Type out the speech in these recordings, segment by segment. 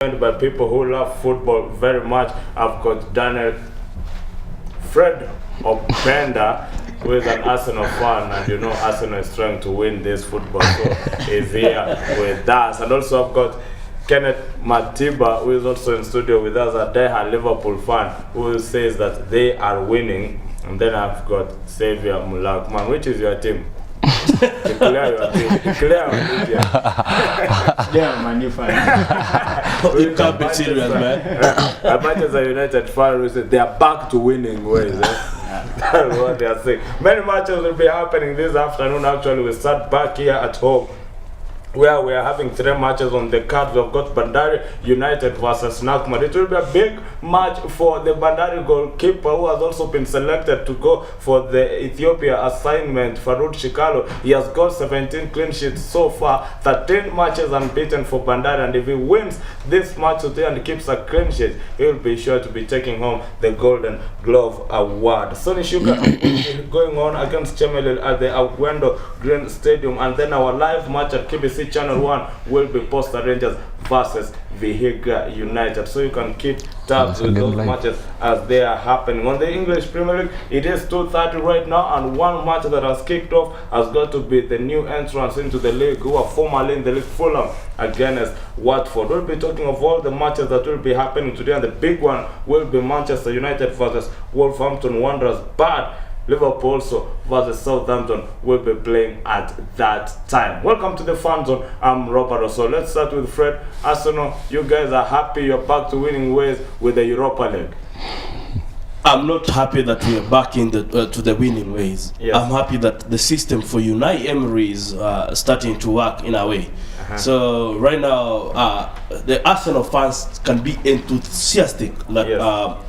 By people who love football very much. I've got Daniel Fred Openda, who is an Arsenal fan, and you know Arsenal is trying to win this football, so he's here with us. And also I've got Kenneth Matiba, who is also in studio with us, a diehard Liverpool fan, who says that they are winning. And then I've got Xavier Mulak. Man, which is your team? Declare your team. Declare your team. Yeah, my new fan. You can't be serious, man. As much as a United fan, we say they are back to winning ways. That's what they are saying. Many matches will be happening this afternoon. Actually, we start back here at home, where we are having 3 matches on the card. We've got Bandari United versus Nakmat. It will be a big match for the Bandari goalkeeper, who has also been selected to go for the Ethiopia assignment, Farud Shikalo. He has got 17 clean sheets so far, 13 matches unbeaten for Bandari, and if he wins this match today and keeps a clean sheet, he will be sure to be taking home the Golden Glove Award. Sonny Sugar going on against Chemelil at the Agwendo Green Stadium, and then our live match at KBC Channel 1 will be Posta Rangers versus Vihiga United. So you can keep tabs with those matches as they are happening. On the English Premier League, it is 2:30 right now, and one match that has kicked off has got to be the new entrants into the league, who are formerly in the league, Fulham against Watford. We'll be talking of all the matches that will be happening today, and the big one will be Manchester United versus Wolverhampton Wanderers. But Liverpool also versus Southampton will be playing at that time. Welcome to the Fan Zone. I'm Robert. So let's start with Fred. Arsenal, you guys are happy you're back to winning ways with the Europa League? I'm not happy that we are back in the to the winning ways. Yes. I'm happy that the system for Unai Emery is starting to work in a way. So right now, the Arsenal fans can be enthusiastic that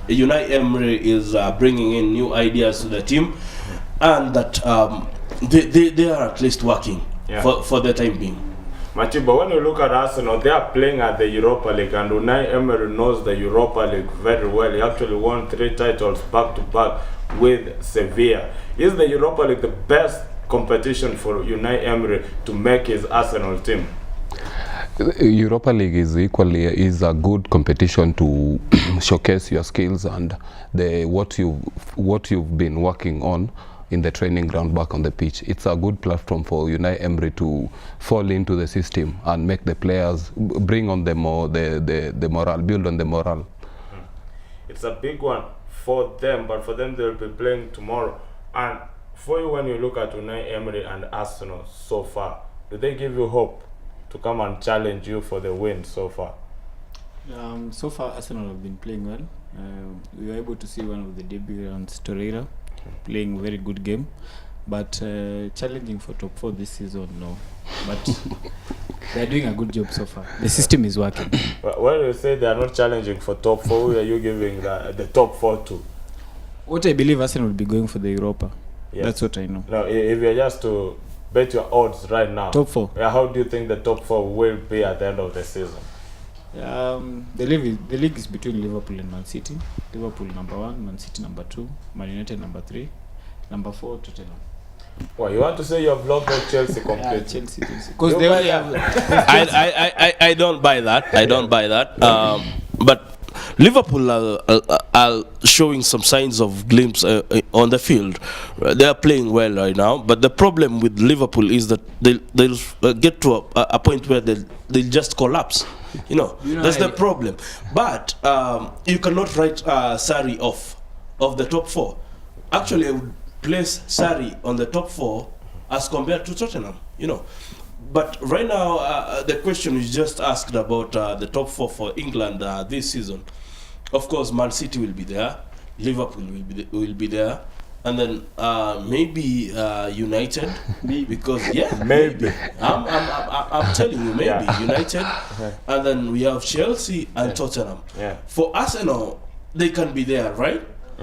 Unai Emery is bringing in new ideas to the team, and that they are at least working for the time being. Matiba, when you look at Arsenal, they are playing at the Europa League, and Unai Emery knows the Europa League very well. He actually won 3 titles back to back with Sevilla. Is the Europa League the best competition for Unai Emery to make his Arsenal team? Europa League is a good competition to showcase your skills and what you've been working on in the training ground back on the pitch. It's a good platform for Unai Emery to fall into the system and make the players bring on the morale, build on the morale. It's a big one for them, but for them they'll be playing tomorrow. And for you, when you look at Unai Emery and Arsenal so far, do they give you hope to come and challenge you for the win so far? So far, Arsenal have been playing well. We were able to see one of the debutantes, Torreira, playing a very good game, but challenging for top 4 this season, no. But they're doing a good job so far. The system is working. When you say they are not challenging for top 4, who are you giving the top 4 to? What I believe, Arsenal will be going for the Europa. Yes. That's what I know. Now, if you're just to bet your odds right now, top 4. How do you think the top 4 will be at the end of the season? The league is between Liverpool and Man City. Liverpool number 1, Man City number 2, Man United number 3, number 4 Tottenham. Well, you want to say you have locked out Chelsea completely? Chelsea. Because they only have. I don't buy that. I don't buy that. But Liverpool are showing some signs of glimpse on the field. They are playing well right now, but the problem with Liverpool is that they'll get to a point where they'll just collapse. You know that's the problem. But you cannot write Sarri off of the top 4. Actually, I would place Sarri on the top 4 as compared to Tottenham. You know. But right now, the question is just asked about the top 4 for England this season. Of course, Man City will be there, Liverpool will be there, and then maybe United, because maybe I'm telling you, maybe United, and then we have Chelsea and Tottenham. For Arsenal, they can be there, right?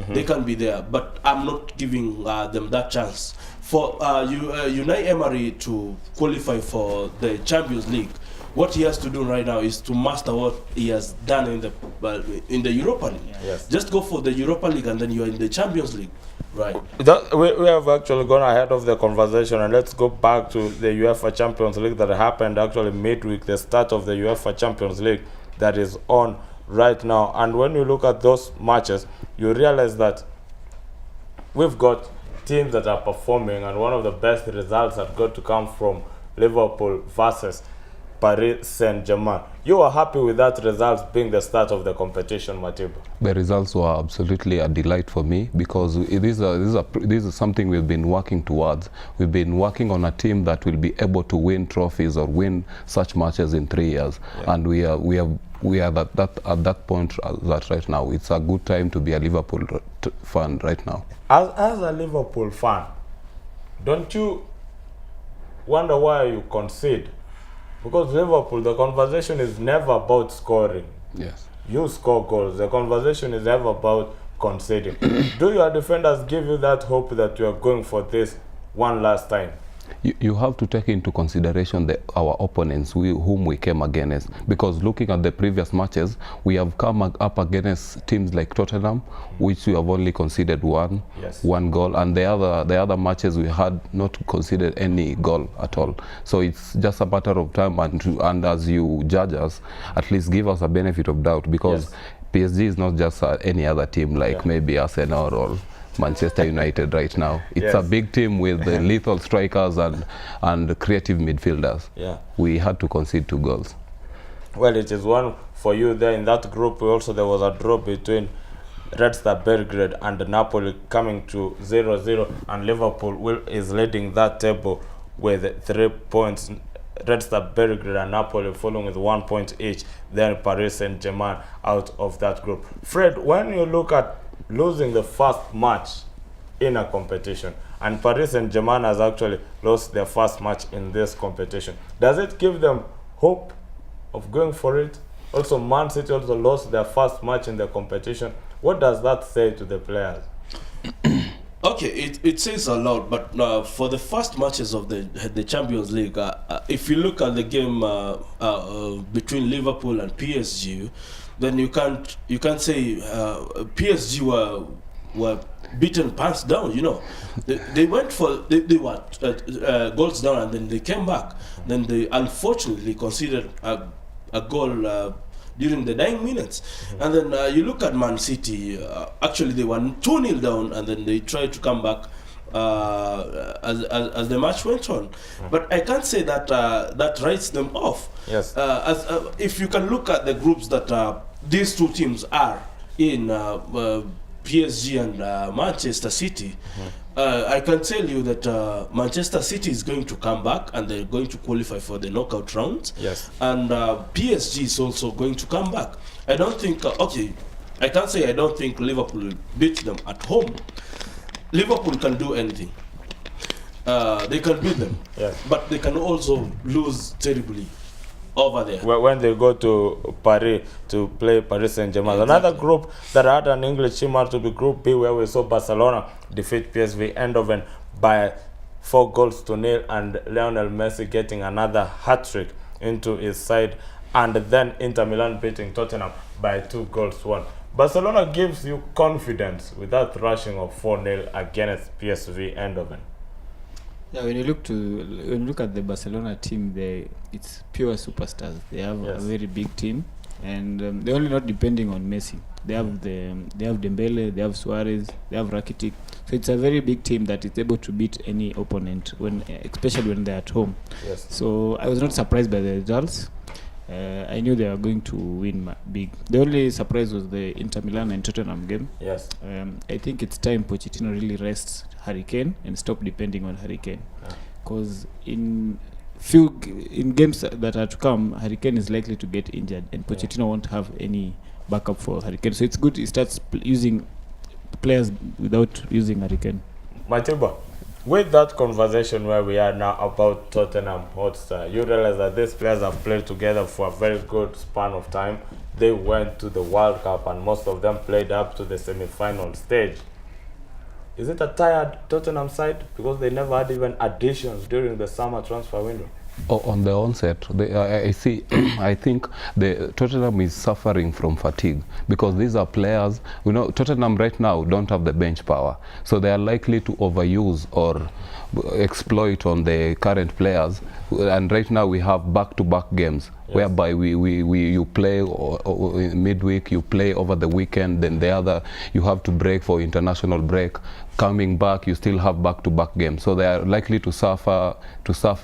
They can be there, but I'm not giving them that chance. For Unai Emery to qualify for the Champions League, what he has to do right now is to master what he has done in the Europa League. Yes. Just go for the Europa League and then you are in the Champions League, right? We have actually gone ahead of the conversation, and let's go back to the UEFA Champions League that happened actually midweek, the start of the UEFA Champions League. that is on right now. And when you look at those matches, you realize that we've got teams that are performing, and one of the best results that got to come from Liverpool versus Paris Saint-Germain. You were happy with that result being the start of the competition, Matiba? The results were absolutely a delight for me, because this is something we've been working towards. We've been working on a team that will be able to win trophies or win such matches in 3 years, and we are at that point that right now it's a good time to be a Liverpool fan right now. As a Liverpool fan, don't you wonder why you concede? Because Liverpool, the conversation is never about scoring. Yes. You score goals. The conversation is never about conceding. Do your defenders give you that hope that you are going for this one last time? You have to take into consideration our opponents, whom we came against, because looking at the previous matches, we have come up against teams like Tottenham, which we have only conceded one goal, and the other matches we had not conceded any goal at all. So it's just a matter of time, and as you judge us, at least give us a benefit of doubt, because PSG is not just any other team like maybe Arsenal or Manchester United right now. It's a big team with lethal strikers and creative midfielders. We had to concede 2 goals. Well, it is one for you there in that group. Also, there was a draw between Red Star Belgrade and Napoli, coming to 0-0, and Liverpool is leading that table with 3 points. Red Star Belgrade and Napoli following with 1 point each. Then Paris Saint-Germain out of that group. Fred, when you look at losing the first match in a competition, and Paris Saint-Germain has actually lost their first match in this competition, does it give them hope of going for it? Also, Man City also lost their first match in the competition. What does that say to the players? Okay, it says a lot, but for the first matches of the Champions League, if you look at the game between Liverpool and PSG, then you can't say PSG were beaten pants down. You know, they went for they were goals down, and then they came back. Then they unfortunately conceded a goal during the 9 minutes. And then you look at Man City, actually they were 2-0 down, and then they tried to come back as the match went on. But I can't say that that writes them off. Yes. If you can look at the groups that these two teams are in, PSG and Manchester City, I can tell you that Manchester City is going to come back, and they're going to qualify for the knockout rounds. Yes. And PSG is also going to come back. I don't think, I can't say I don't think Liverpool will beat them at home. Liverpool can do anything. They can beat them. Yes. But they can also lose terribly over there. When they go to Paris to play Paris Saint-Germain. Exactly. Another group that had an English team had to be Group B, where we saw Barcelona defeat PSV Eindhoven by 4-0, and Lionel Messi getting another hat-trick into his side, and then Inter Milan beating Tottenham by 2-1. Barcelona gives you confidence with that thrashing of 4-0 against PSV Eindhoven. Yeah, when you look at the Barcelona team, it's pure superstars. They have a very big team, and they're only not depending on Messi. They have Dembele, they have Suarez, they have Rakitic. So it's a very big team that is able to beat any opponent, especially when they're at home. Yes. So I was not surprised by the results. I knew they were going to win big. The only surprise was the Inter Milan and Tottenham game. Yes. I think it's time Pochettino really rests Harry Kane and stop depending on Harry Kane, because in games that are to come, Harry Kane is likely to get injured, and Pochettino won't have any backup for Harry Kane. So it's good he starts using players without using Harry Kane. Matiba, with that conversation where we are now about Tottenham Hotspur, you realize that these players have played together for a very good span of time. They went to the World Cup, and most of them played up to the semi-final stage. Is it a tired Tottenham side because they never had even additions during the summer transfer window? On the onset, I think the Tottenham is suffering from fatigue, because these are players, Tottenham right now don't have the bench power, so they are likely to overuse or exploit on the current players. And right now we have back-to-back games whereby you play or in midweek, you play over the weekend, then the other you have to break for international break. Coming back, you still have back-to-back games, so they are likely to suffer,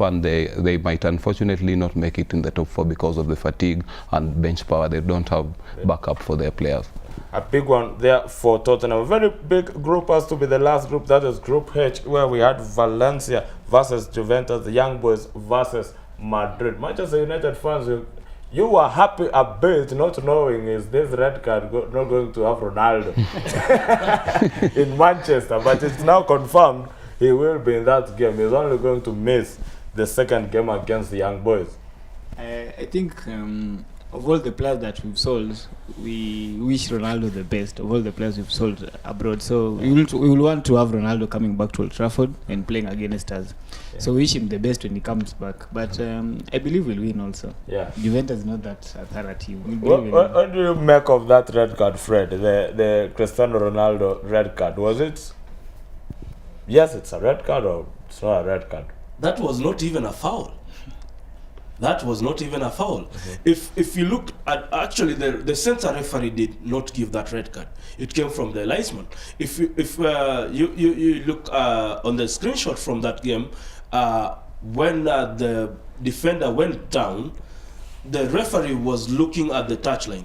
and they might unfortunately not make it in the top 4 because of the fatigue and bench power. They don't have backup for their players. A big one there for Tottenham. A very big group has to be the last group, that is Group H, where we had Valencia versus Juventus, the Young Boys versus Madrid. Manchester United fans, you were happy a bit not knowing is this red card not going to have Ronaldo in Manchester, but it's now confirmed he will be in that game. He's only going to miss the second game against the Young Boys. I think of all the players that we've sold, we wish Ronaldo the best of all the players we've sold abroad. So we will want to have Ronaldo coming back to Old Trafford and playing against us. Yeah. So we wish him the best when he comes back. But I believe we'll win also. Yeah. Juventus is not that authority. What do you make of that red card, Fred? The Cristiano Ronaldo red card. Was it? Yes, it's a red card, or it's not a red card? That was not even a foul. That was not even a foul. If you look at, actually the center referee did not give that red card. It came from the linesman. If you look on the screenshot from that game, when the defender went down, the referee was looking at the touchline.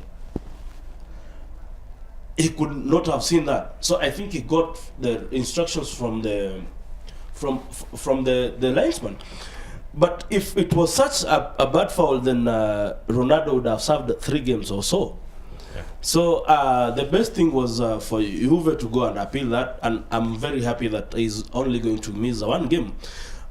He could not have seen that. So I think he got the instructions from the linesman. But if it was such a bad foul, then Ronaldo would have served 3 games or so. Yeah. So the best thing was for Juve to go and appeal that, and I'm very happy that he's only going to miss 1 game.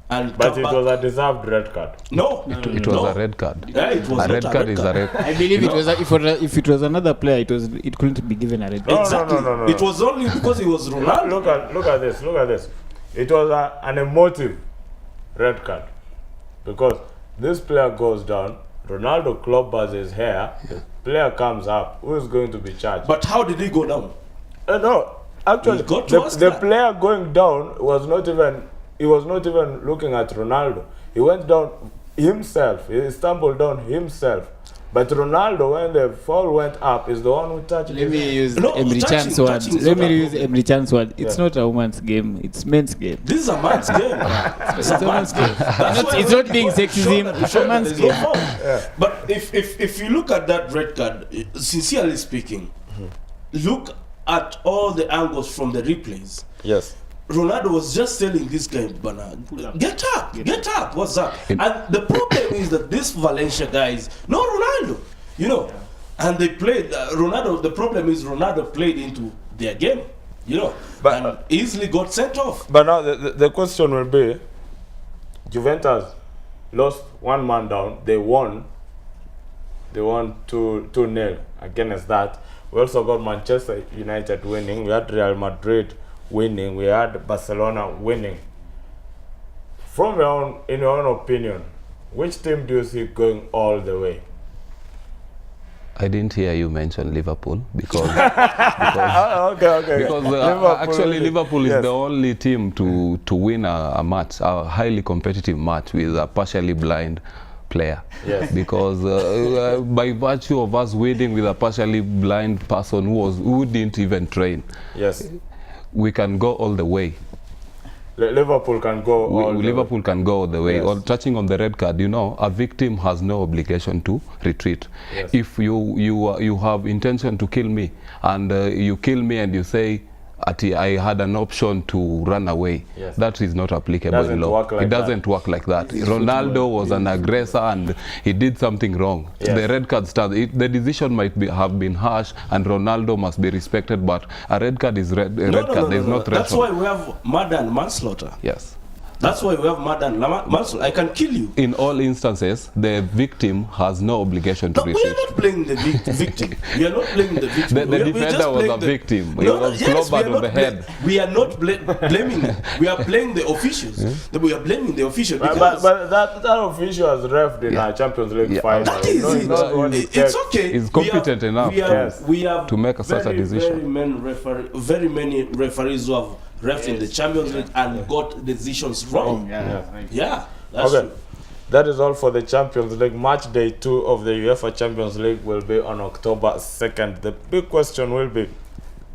But it was a deserved red card. No, it was a red card. Yeah, it was a red card. Is a red card. I believe it was if it was another player, it couldn't be given a red card. Exactly. No. It was only because it was Ronaldo. Look at this. It was an emotive red card. Because this player goes down, Ronaldo clubbers his hair, the player comes up, who is going to be charged? But how did he go down? No, actually, the player going down was not even looking at Ronaldo. He went down himself, he stumbled down himself. But Ronaldo, when the fall went up, is the one who touched him. Let me use Emre Chan's word. It's not a woman's game, it's men's game. This is a man's game. It's a man's game. It's not being sexism, it's a man's game. But if you look at that red card, sincerely speaking, look at all the angles from the replays. Yes. Ronaldo was just telling this guy, get up, what's up? And the problem is that this Valencia guys, no Ronaldo, and they played, Ronaldo, the problem is Ronaldo played into their game, and easily got sent off. But now the question will be, Juventus lost 1 man down, they won 2-0 against that. We also got Manchester United winning, we had Real Madrid winning, we had Barcelona winning. In your own opinion, which team do you see going all the way? I didn't hear you mention Liverpool because okay. Because actually Liverpool is the only team to win a match, a highly competitive match with a partially blind player. Yes. Because by virtue of us winning with a partially blind person who didn't even train. Yes. We can go all the way. Liverpool can go all the way. Yes. Or touching on the red card, a victim has no obligation to retreat. Yes. If you have intention to kill me, and you kill me and you say, I had an option to run away. Yes. That is not applicable in law. It doesn't work like that. Ronaldo was an aggressor and he did something wrong. Yes. The red card stands. The decision might have been harsh and Ronaldo must be respected, but a red card is red card. There's no threshold. That's why we have murder and manslaughter. Yes. That's why we have murder and manslaughter. I can kill you. In all instances, the victim has no obligation to retreat. We are not playing the victim. We are not playing the victim. The defender was a victim. He was clobbered on the head. We are not blaming. We are playing the officials. We are blaming the official. But that official has refed in our Champions League final. That is it. It's okay. He's competent enough we have to make such a decision. Very many referees who have refed in the Champions League and got decisions wrong. Yeah, that's true. That is all for the Champions League. Match day 2 of the UEFA Champions League will be on October 2nd. The big question will be,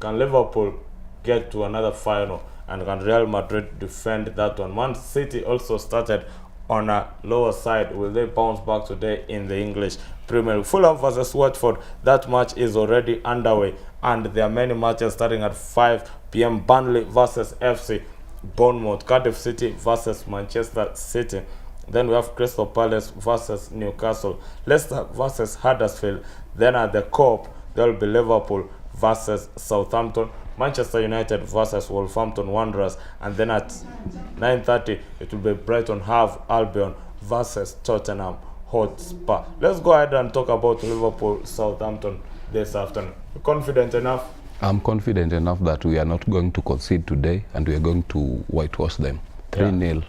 can Liverpool get to another final, and can Real Madrid defend that one? Man City also started on a lower side. Will they bounce back today in the English Premier League? Fulham versus Watford, that match is already underway, and there are many matches starting at 5 p.m. Burnley versus FC Bournemouth, Cardiff City versus Manchester City. Then we have Crystal Palace versus Newcastle, Leicester versus Huddersfield. Then at the Cop, there will be Liverpool versus Southampton, Manchester United versus Wolverhampton Wanderers, and then at 9:30 it will be Brighton Hove Albion versus Tottenham Hotspur. Let's go ahead and talk about Liverpool Southampton this afternoon. You confident enough? I'm confident enough that we are not going to concede today, and we are going to whitewash them. 3-0.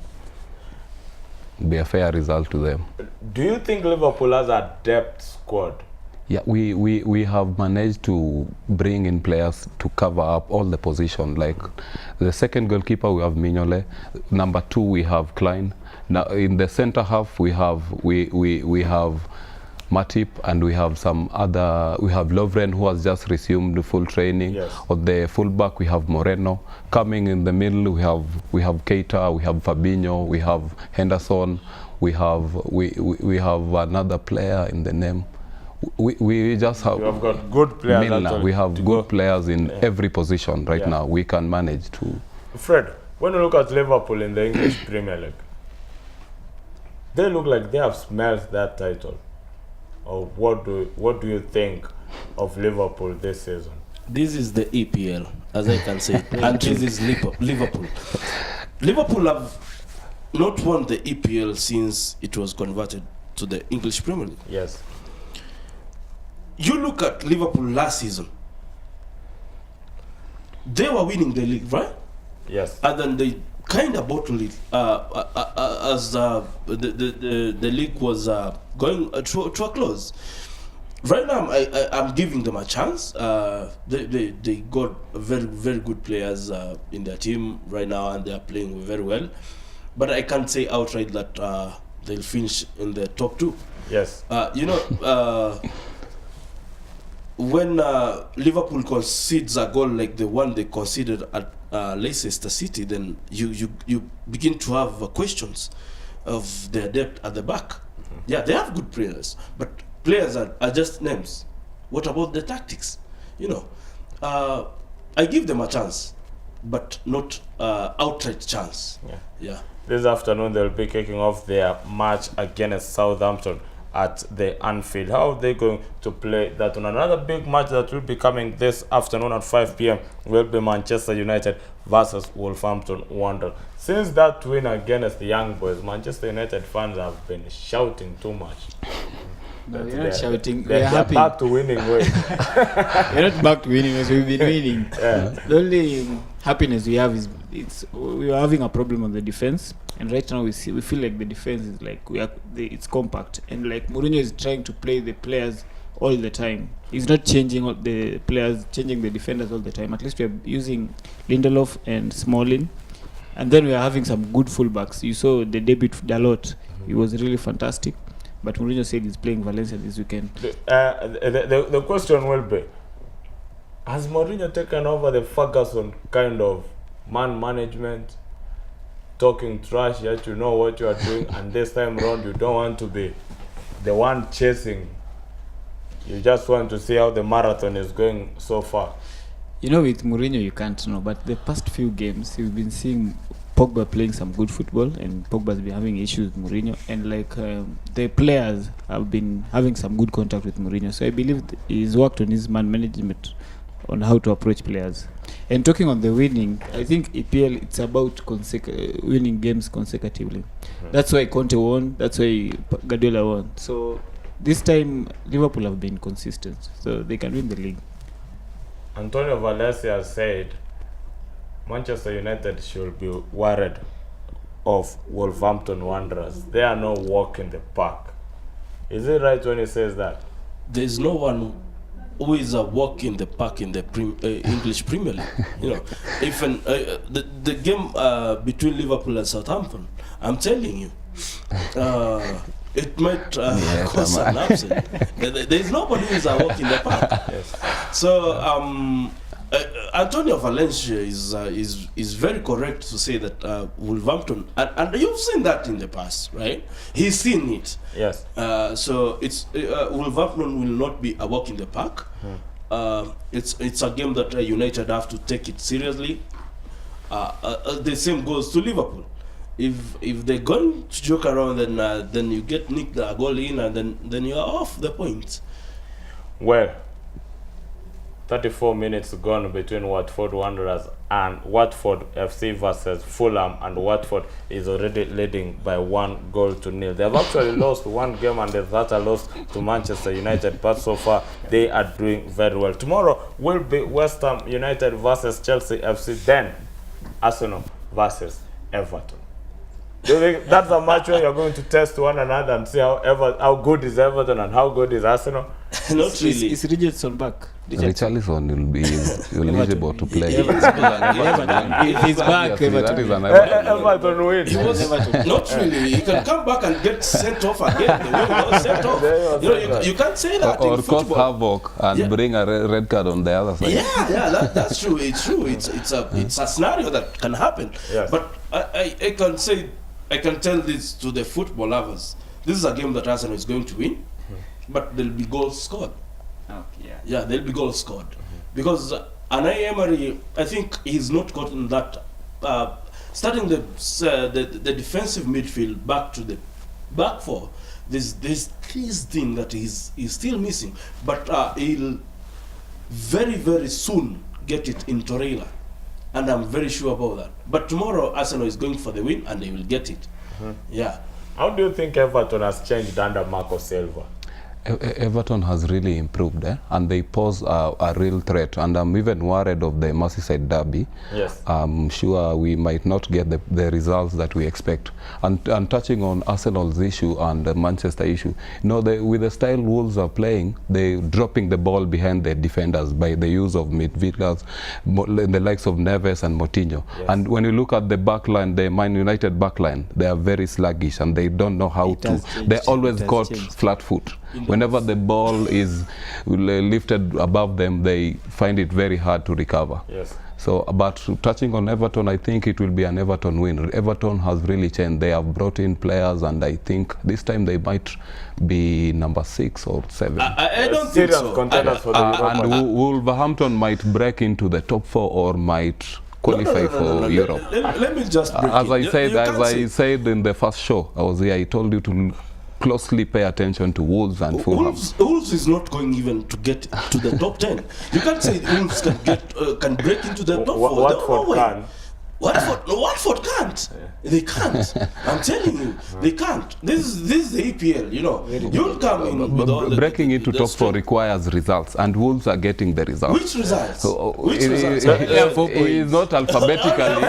Be a fair result to them. Do you think Liverpool has a depth squad? Yeah, we have managed to bring in players to cover up all the position. Like the second goalkeeper, we have Mignolet. Number 2, we have Klein. Now in the center half, we have Matip, and we have some other. We have Lovren, who has just resumed full training. Yes. On the fullback, we have Moreno. Coming in the middle, we have Keita, we have Fabinho, we have Henderson, we have another player in the name. We just have. You have got good players. Milner. We have good players in every position right now. We can manage to. Fred, when you look at Liverpool in the English Premier League, they look like they have smelled that title. Or what do you think of Liverpool this season? This is the EPL, as I can say, and this is Liverpool. Liverpool have not won the EPL since it was converted to the English Premier League. Yes. You look at Liverpool last season. They were winning the league, right? Yes. And then they kind of bottled it as the league was going to a close. Right now, I'm giving them a chance. They got very, very good players in their team right now, and they are playing very well. But I can't say outright that they'll finish in the top 2. Yes. When Liverpool concedes a goal like the one they conceded at Leicester City, then you begin to have questions of their depth at the back. Mm-hmm. Yeah, they have good players, but players are just names. What about the tactics? I give them a chance, but not outright chance. Yeah. This afternoon they'll be kicking off their match against Southampton at the Anfield. How are they going to play that one? Another big match that will be coming this afternoon at 5 p.m. will be Manchester United versus Wolverhampton Wanderers. Since that win against the Young Boys, Manchester United fans have been shouting too much. No, we're not shouting. They're happy. back to winning ways. We're not back to winning as we've been winning. Yeah. The only happiness we have is we are having a problem on the defense, and right now we feel like the defense is like it's compact, and like Mourinho is trying to play the players all the time. He's not changing all the players, changing the defenders all the time. At least we are using Lindelof and Smalling, and then we are having some good fullbacks. You saw the debut Dalot; he was really fantastic. But Mourinho said he's playing Valencia this weekend. The question will be, has Mourinho taken over the Ferguson kind of man management, talking trash, yet you know what you are doing, and this time around you don't want to be the one chasing. You just want to see how the marathon is going so far. With Mourinho you can't know, but the past few games you've been seeing Pogba playing some good football, and Pogba's been having issues with Mourinho, and the players have been having some good contact with Mourinho. So I believe he's worked on his man management on how to approach players. And talking on the winning, I think EPL, it's about winning games consecutively. Mm-hmm. That's why Conte won. That's why Guardiola won. So this time Liverpool have been consistent, so they can win the league. Antonio Valencia said Manchester United should be worried of Wolverhampton Wanderers. They are no walk in the park. Is it right when he says that? There's no one who is a walk in the park in the English Premier League. Even the game between Liverpool and Southampton, I'm telling you, It might cause an upset. There's nobody who's a walk in the park. Yes. So Antonio Valencia is very correct to say that Wolverhampton, and you've seen that in the past, right? He's seen it. Yes. So it's Wolverhampton will not be a walk in the park. It's a game that United have to take it seriously. The same goes to Liverpool. If they're going to joke around, then you get nicked a goal in, and then you are off the points. Well, 34 minutes gone between Watford Wanderers and Watford FC versus Fulham, and Watford is already leading by 1-0. They have actually lost one game, and that are lost to Manchester United, but so far they are doing very well. Tomorrow will be West Ham United versus Chelsea FC, then Arsenal versus Everton. Do you think that's a match where you're going to test one another and see how good is Everton and how good is Arsenal? Not really. Is Richardson back? Richarlison will be eligible to play. If he's back, Obviously, that is Everton. an Everton. Everton win. He was not really. He can come back and get sent off again. The way he was sent off. You can't say that Or in cause football. havoc and bring a red card on the other side. Yeah, that's true. It's true. It's a scenario that can happen. Yes. But I can tell this to the football lovers. This is a game that Arsenal is going to win, but there'll be goals scored. Oh, yeah. Yeah, there'll be goals scored. Because Unai Emery, I think he's not gotten that, starting the defensive midfield back to the back four. There's this thing that he's still missing, but he'll very, very soon get it in Torreira. And I'm very sure about that. But tomorrow, Arsenal is going for the win, and they will get it. Yeah. How do you think Everton has changed under Marco Silva? Everton has really improved, and they pose a real threat, and I'm even worried of the Merseyside derby. Yes. I'm sure we might not get the results that we expect. And touching on Arsenal's issue and the Manchester issue, with the style Wolves are playing, they're dropping the ball behind the defenders by the use of midfielders, the likes of Neves and Moutinho. Yes. And when you look at the backline, the Man United backline, they are very sluggish, and they don't know how to. They always got flat foot. Whenever the ball is lifted above them, they find it very hard to recover. Yes. So, but touching on Everton, I think it will be an Everton win. Everton has really changed. They have brought in players, and I think this time they might be number 6 or 7. I don't think Serious so. contenders for the Europa. And Wolverhampton might break into the top 4 or might qualify for Europe. Let me just break As it. I said in the first show, I was here. I told you to closely pay attention to Wolves and Fulham. Wolves is not going even to get to the top 10. You can't say Wolves can break into the top 4. Watford can. Watford can't. They can't. I'm telling you, they can't. This is the EPL. You'll come in with all breaking into the top 4 strength. requires results, and Wolves are getting the results. Which results? It results? is not alphabetically.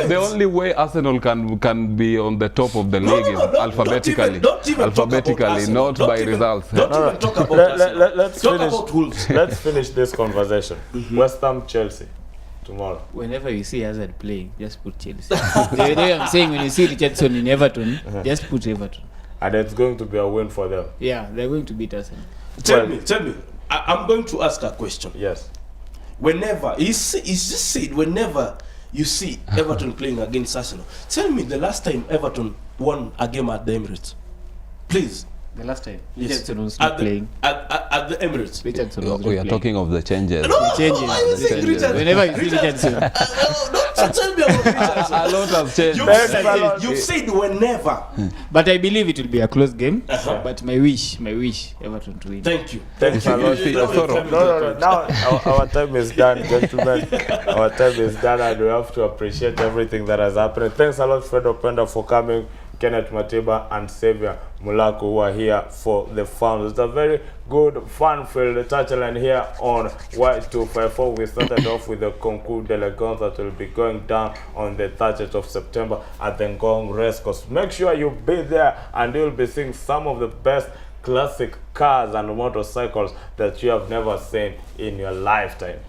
The only way Arsenal can be on the top of the league is alphabetically. Don't even Alphabetically, not by results. Don't even talk about Arsenal. Let's Talk finish. about Wolves. Let's finish this conversation. West Ham Chelsea tomorrow. Whenever you see Hazard playing, just put Chelsea. The way I'm saying, when you see Richardson in Everton, just put Everton. And it's going to be a win for them. Yeah, they're going to beat Arsenal. Tell me. I'm going to ask a question. Yes. Whenever he's just said, whenever you see Everton playing against Arsenal, tell me the last time Everton won a game at the Emirates, please. The last time Yes. Richardson was not playing. At the Emirates. Richardson was not We are playing. talking of the changes. No, changes. why you saying Changes. Richardson? Whenever you see Richardson. Don't tell me about Richardson. A lot has changed. You said whenever. But I believe it will be a close game. But my wish, Everton to win. Thank you. Thanks a lot. No. Now our time is done, gentlemen. Our time is done, and we have to appreciate everything that has happened. Thanks a lot, Fred Openda, for coming. Kenneth Matiba and Xavier Mulaku, who are here for the founders. It's a very good, fun-filled touchline here on Y254. We started off with the concours d'elegance that will be going down on the 30th of September at the Ngong Racecourse. Make sure you be there, and you'll be seeing some of the best classic cars and motorcycles that you have never seen in your lifetime.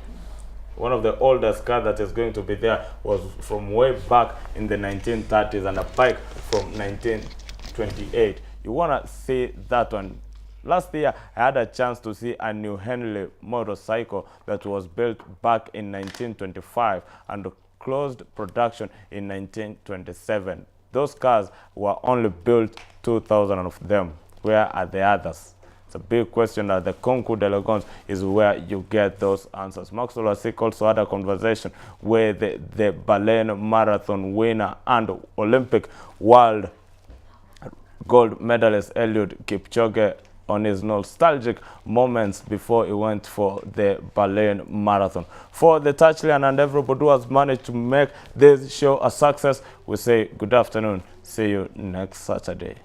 one of the oldest cars that is going to be there was from way back in the 1930s, and a bike from 1928. You want to see that one. Last year, I had a chance to see a New Henley motorcycle that was built back in 1925 and closed production in 1927. Those cars were only built 2,000 of them. Where are the others? It's a big question. At the Concours de Legons is where you get those answers. Max Olasik also had a conversation with the Berlin Marathon winner and Olympic world gold medalist Eliud Kipchoge on his nostalgic moments before he went for the Berlin Marathon. For the Touchline and everybody who has managed to make this show a success, we say good afternoon. See you next Saturday.